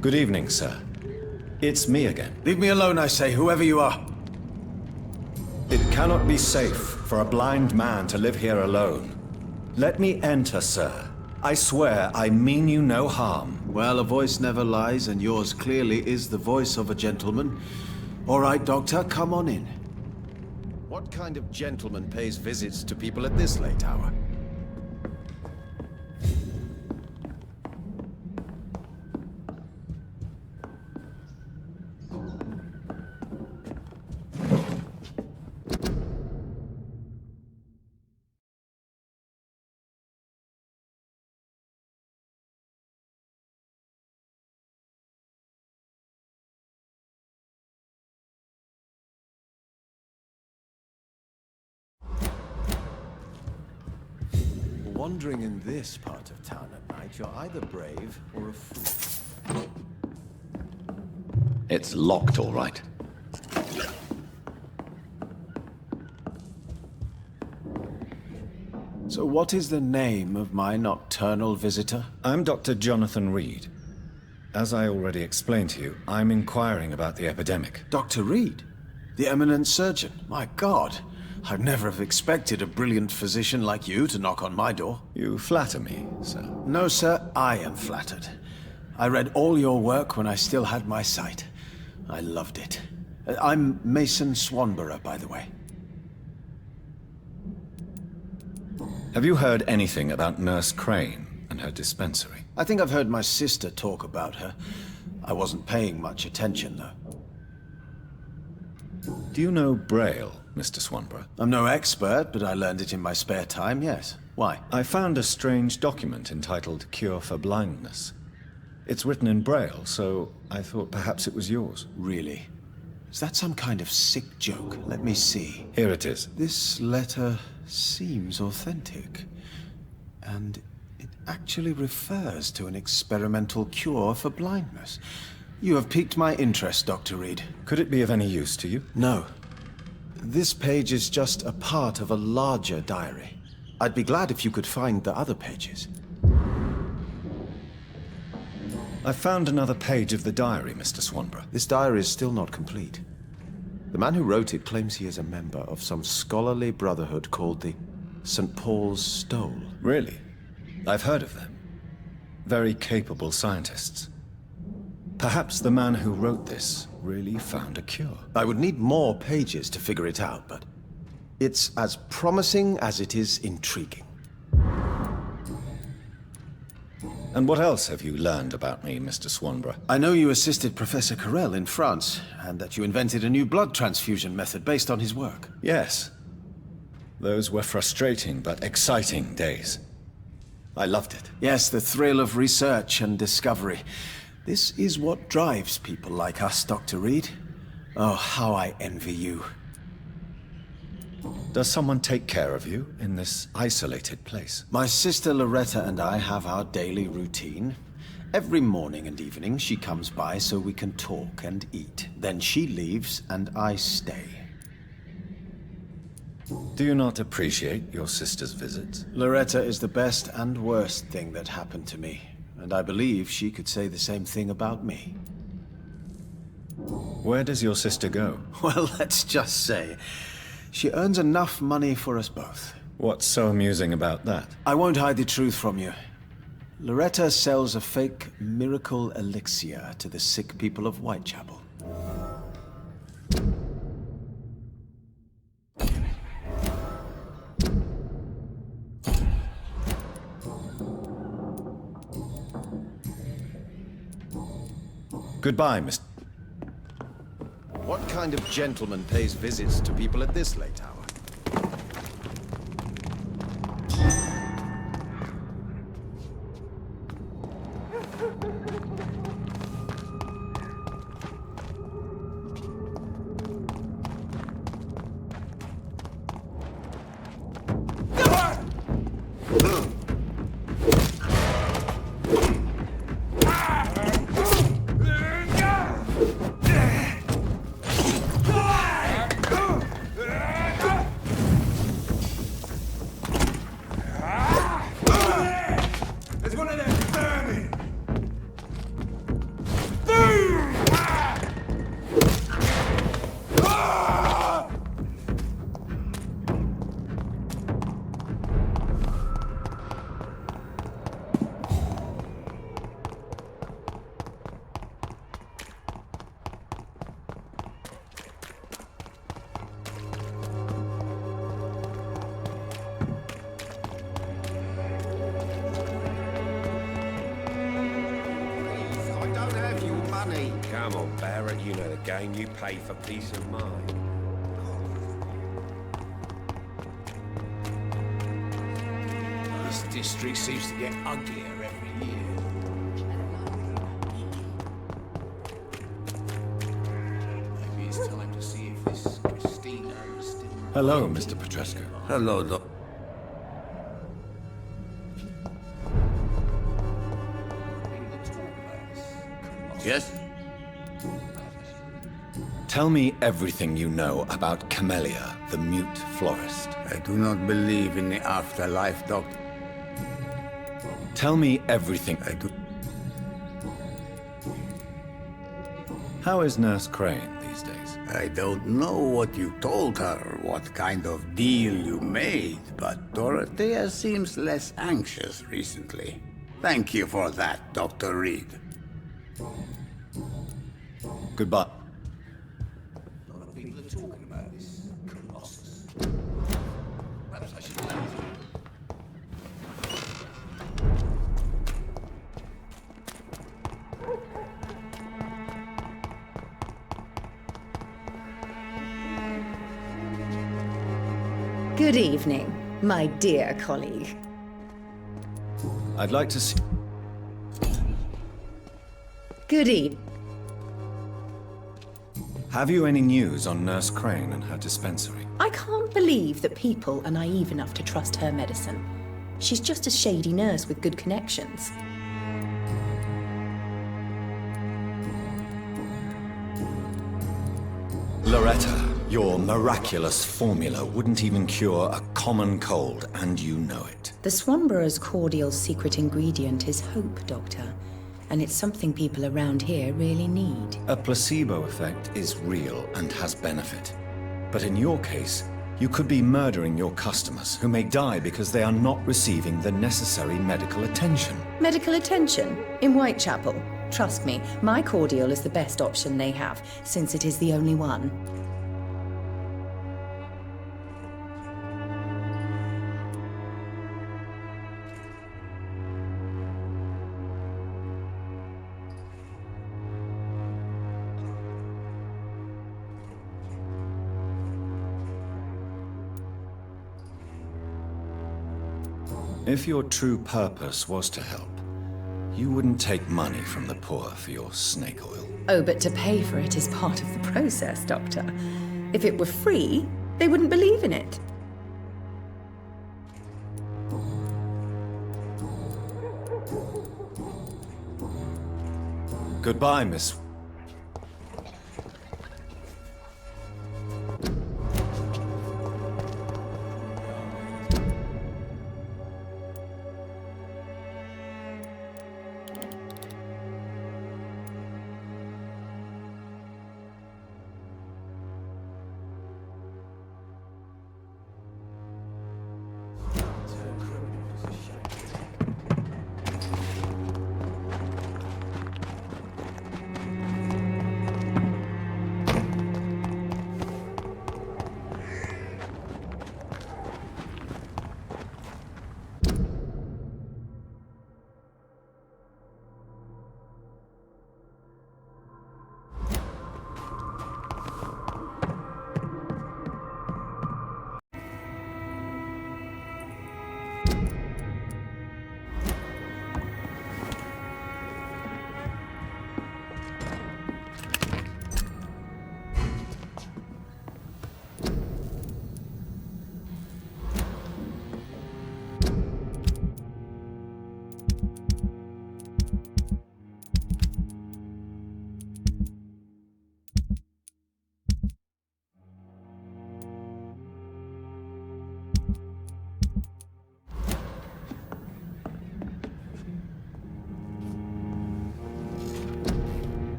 Good evening, sir. It's me again. Leave me alone, I say, whoever you are. It cannot be safe for a blind man to live here alone. Let me enter, sir. I swear I mean you no harm. Well, a voice never lies, and yours clearly is the voice of a gentleman. All right, Doctor, come on in. What kind of gentleman pays visits to people at this late hour? Wandering in this part of town at night, you're either brave or a fool. It's locked, all right. So what is the name of my nocturnal visitor? I'm Dr. Jonathan Reed. As I already explained to you, I'm inquiring about the epidemic. Dr. Reed? The eminent surgeon? My God! I'd never have expected a brilliant physician like you to knock on my door. You flatter me, sir. No, sir, I am flattered. I read all your work when I still had my sight. I loved it. I'm Mason Swanborough, by the way. Have you heard anything about Nurse Crane and her dispensary? I think I've heard my sister talk about her. I wasn't paying much attention, though. Do you know Braille, Mr. Swanborough? I'm no expert, but I learned it in my spare time, yes. Why? I found a strange document entitled Cure for Blindness. It's written in Braille, so I thought perhaps it was yours. Really? Is that some kind of sick joke? Let me see. Here it is. This letter seems authentic. And it actually refers to an experimental cure for blindness. You have piqued my interest, Dr. Reed. Could it be of any use to you? No. This page is just a part of a larger diary. I'd be glad if you could find the other pages. I found another page of the diary, Mr. Swanborough. This diary is still not complete. The man who wrote it claims he is a member of some scholarly brotherhood called the St. Paul's Stole. Really? I've heard of them. Very capable scientists. Perhaps the man who wrote this really found a cure. I would need more pages to figure it out, but it's as promising as it is intriguing. And what else have you learned about me, Mr. Swanborough? I know you assisted Professor Carrel in France, and that you invented a new blood transfusion method based on his work. Yes. Those were frustrating but exciting days. I loved it. Yes, the thrill of research and discovery. This is what drives people like us, Dr. Reed. Oh, how I envy you. Does someone take care of you in this isolated place? My sister Loretta and I have our daily routine. Every morning and evening she comes by so we can talk and eat. Then she leaves and I stay. Do you not appreciate your sister's visits? Loretta is the best and worst thing that happened to me. And I believe she could say the same thing about me. Where does your sister go? Well, let's just say, she earns enough money for us both. What's so amusing about that? I won't hide the truth from you. Loretta sells a fake miracle elixir to the sick people of Whitechapel. Goodbye, Mr. What kind of gentleman pays visits to people at this late hour? I don't have your money. Come on, Barrett, you know the game. You pay for peace of mind. This district seems to get uglier every year. Maybe it's time to see if this Christina is still... Hello, Mr. Petrescu. Hello, Doc. Yes? Tell me everything you know about Camellia, the mute florist. I do not believe in the afterlife, Doctor. Tell me everything. I do. How is Nurse Crane these days? I don't know what you told her, what kind of deal you made, but Dorothea seems less anxious recently. Thank you for that, Dr. Reed. Goodbye. A lot of people are talking about this Colossus. Perhaps I should leave. Good evening, my dear colleague. I'd like to see... Good evening. Have you any news on Nurse Crane and her dispensary? I can't believe that people are naive enough to trust her medicine. She's just a shady nurse with good connections. Loretta, your miraculous formula wouldn't even cure a common cold, and you know it. The Swanborough's cordial's secret ingredient is hope, Doctor. And it's something people around here really need. A placebo effect is real and has benefit. But in your case, you could be murdering your customers who may die because they are not receiving the necessary medical attention. Medical attention? In Whitechapel? Trust me, my cordial is the best option they have, since it is the only one. If your true purpose was to help, you wouldn't take money from the poor for your snake oil. Oh, but to pay for it is part of the process, Doctor. If it were free, they wouldn't believe in it. Goodbye, Miss...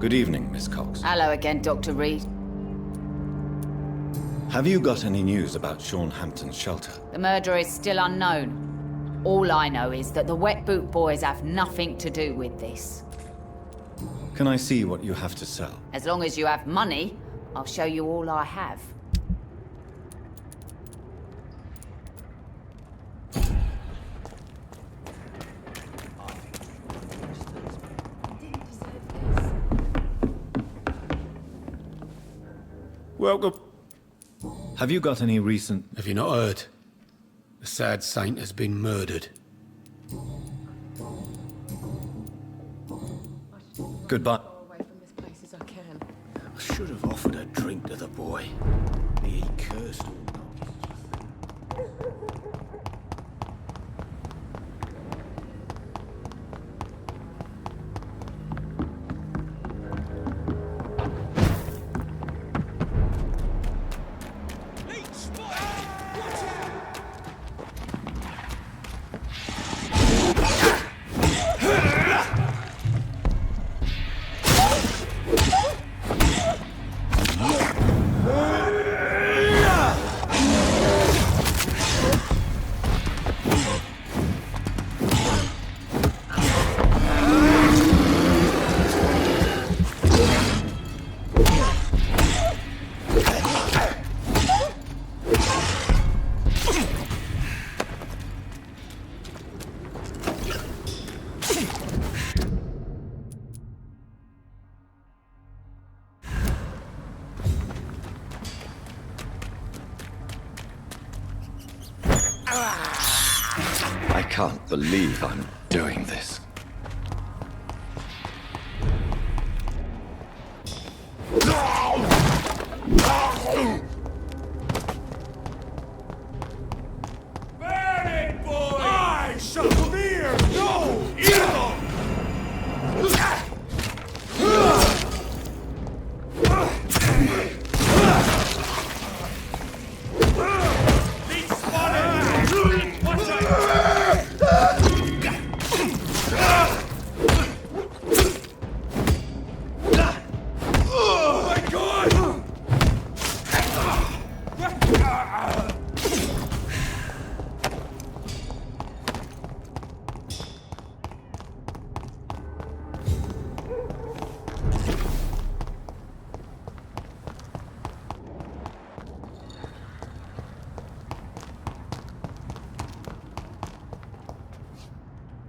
Good evening, Miss Cox. Hello again, Dr. Reed. Have you got any news about Sean Hampton's shelter? The murderer is still unknown. All I know is that the Wet Boot Boys have nothing to do with this. Can I see what you have to sell? As long as you have money, I'll show you all I have. Welcome. Have you got any recent... Have you not heard? The sad saint has been murdered. Goodbye. Away from this place as I can. I should have offered a drink to the boy. He cursed all night. I can't believe I'm doing this.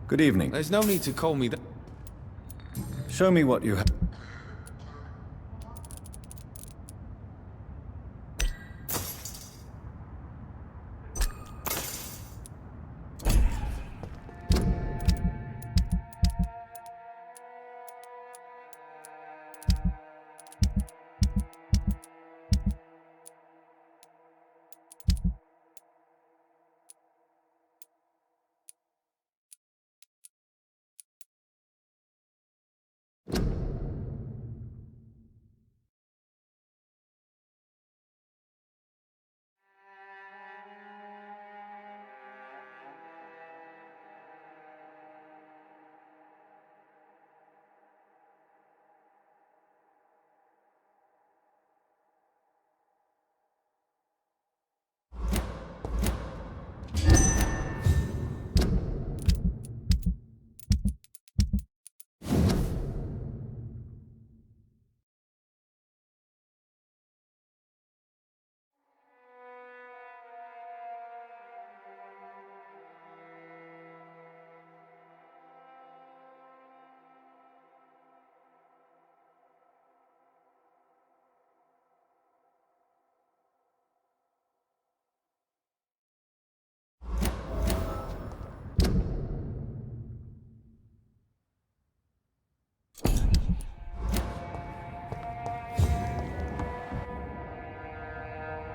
Good evening. There's no need to call me that. Show me what you have.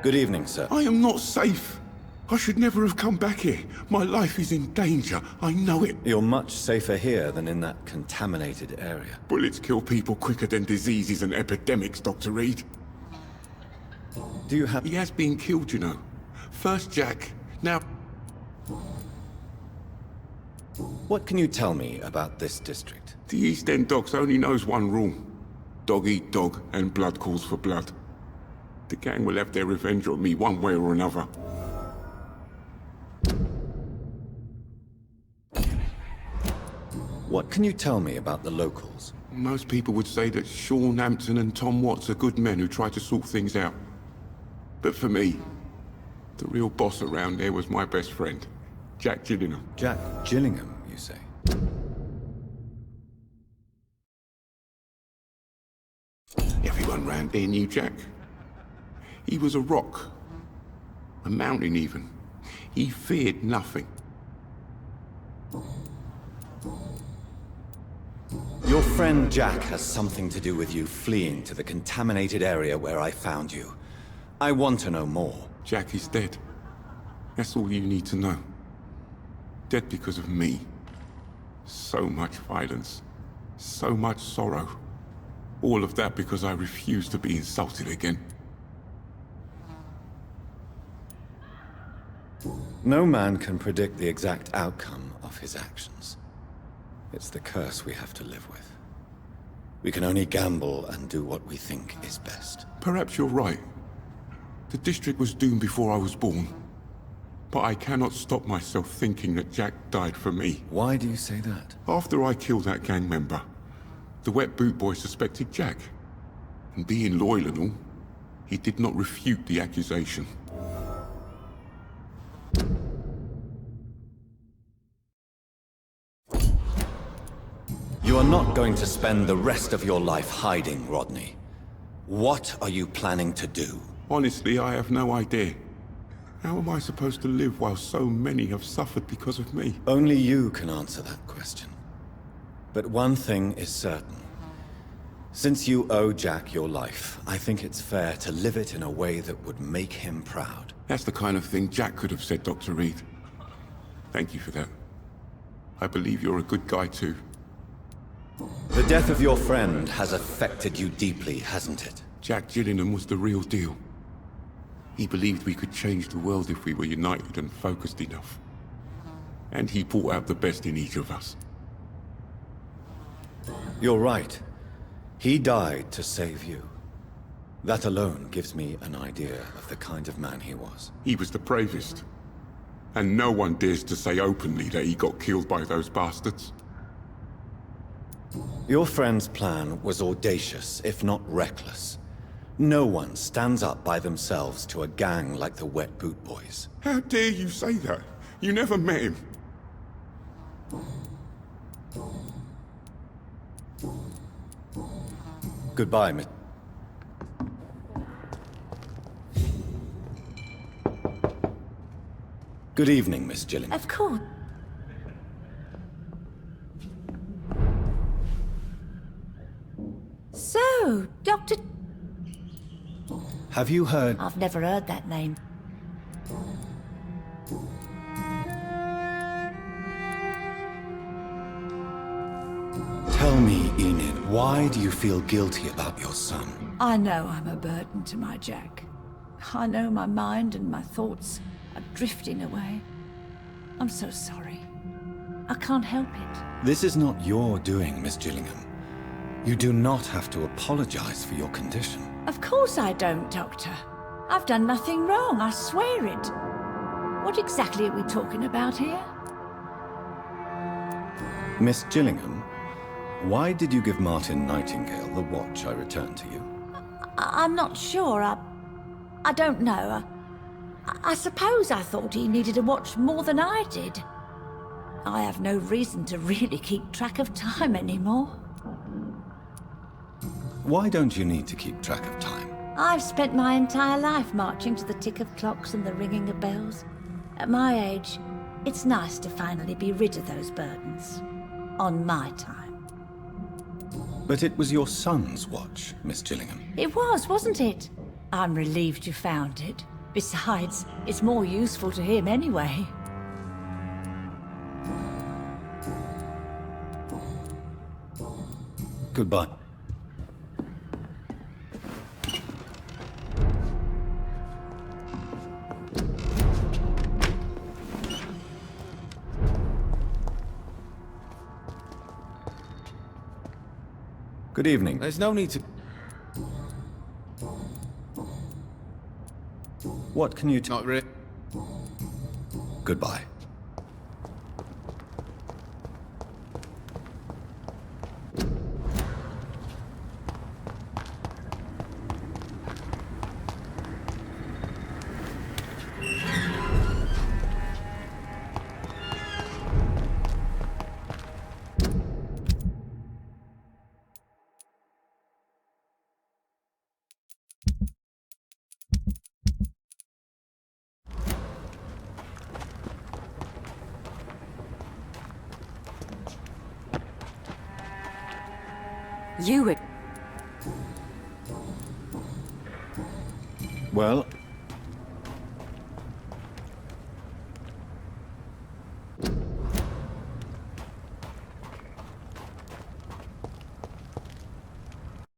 Good evening, sir. I am not safe. I should never have come back here. My life is in danger. I know it. You're much safer here than in that contaminated area. Bullets kill people quicker than diseases and epidemics, Dr. Reed. Do you have... He has been killed, you know. First Jack, now... What can you tell me about this district? The East End Docks only knows one rule. Dog eat dog, and blood calls for blood. The gang will have their revenge on me one way or another. What can you tell me about the locals? Most people would say that Sean Hampton and Tom Watts are good men who try to sort things out. But for me, the real boss around there was my best friend, Jack Gillingham. Jack Gillingham, you say? Everyone round there knew Jack. He was a rock. A mountain, even. He feared nothing. Your friend Jack has something to do with you fleeing to the contaminated area where I found you. I want to know more. Jack is dead. That's all you need to know. Dead because of me. So much violence. So much sorrow. All of that because I refused to be insulted again. No man can predict the exact outcome of his actions. It's the curse we have to live with. We can only gamble and do what we think is best. Perhaps you're right. The district was doomed before I was born. But I cannot stop myself thinking that Jack died for me. Why do you say that? After I killed that gang member, the Wet Boot Boy suspected Jack. And being loyal and all, he did not refute the accusation. You are not going to spend the rest of your life hiding, Rodney. What are you planning to do? Honestly, I have no idea. How am I supposed to live while so many have suffered because of me? Only you can answer that question. But one thing is certain. Since you owe Jack your life, I think it's fair to live it in a way that would make him proud. That's the kind of thing Jack could have said, Dr. Reed. Thank you for that. I believe you're a good guy too. The death of your friend has affected you deeply, hasn't it? Jack Gillingham was the real deal. He believed we could change the world if we were united and focused enough. And he brought out the best in each of us. You're right. He died to save you. That alone gives me an idea of the kind of man he was. He was the bravest. And no one dares to say openly that he got killed by those bastards. Your friend's plan was audacious, if not reckless. No one stands up by themselves to a gang like the Wet Boot Boys. How dare you say that? You never met him. Goodbye, Miss... Good evening, Miss Gillingham. Of course. So, Dr. Have you heard... I've never heard that name. Tell me, Enid, why do you feel guilty about your son? I know I'm a burden to my Jack. I know my mind and my thoughts are drifting away. I'm so sorry. I can't help it. This is not your doing, Miss Gillingham. You do not have to apologize for your condition. Of course I don't, Doctor. I've done nothing wrong, I swear it. What exactly are we talking about here? Miss Gillingham, why did you give Martin Nightingale the watch I returned to you? I'm not sure. I don't know. I suppose I thought he needed a watch more than I did. I have no reason to really keep track of time anymore. Why don't you need to keep track of time? I've spent my entire life marching to the tick of clocks and the ringing of bells. At my age, it's nice to finally be rid of those burdens. On my time. But it was your son's watch, Miss Gillingham. It was, wasn't it? I'm relieved you found it. Besides, it's more useful to him anyway. Goodbye. Good evening. There's no need to... What can you Not really. Goodbye. You... Well,